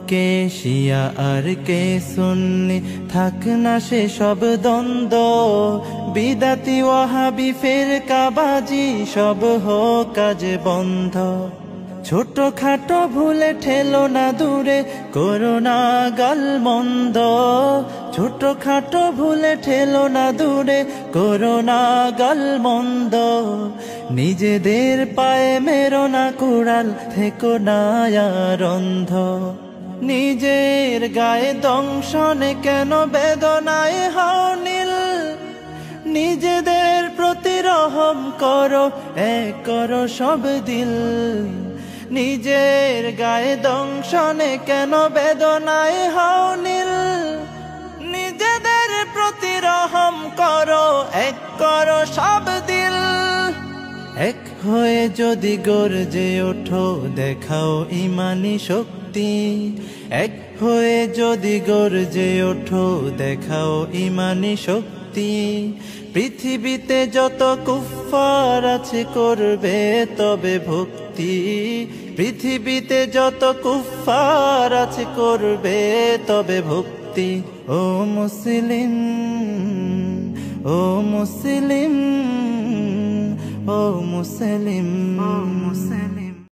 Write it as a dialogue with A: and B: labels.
A: কে শিয়া আর কে সুন্নি, থাক না সে সব দ্বন্দ্ব। বিদাতি ওয়াহাবি ফিরকাবাজি সব হোক কাজে বন্ধ। ছোট খাটো ভুলে ঠেলো না দূরে, করো না গালমন্দ। ছোট খাটো ভুলে ঠেলো না দূরে, করো না গালমন্দ। নিজেদের পায়ে মেরো না কুড়াল, থেকো না আর অন্ধ। নিজের গায়ে দংশনে কেন বেদনায় হও নীল, নিজেদের প্রতি রহম করো, এক করো সব দিল। নিজের গায়ে দংশনে কেন বেদনায় হও নীল, নিজেদের প্রতি রহম করো, এক করো সব দিল। এক হয়ে যদি গর্জে ওঠো, দেখাও ইমানি শক্তি। এক হয়ে যদি গর্জে ওঠো, দেখাও ইমানি শক্তি। পৃথিবীতে যত কুফফার আছে করবে তবে ভক্তি। পৃথিবীতে যত কুফফার আছে করবে তবে ভক্তি। ও মুসলিম, ও মুসলিম, ও মুসলিম, ও মুসলিম।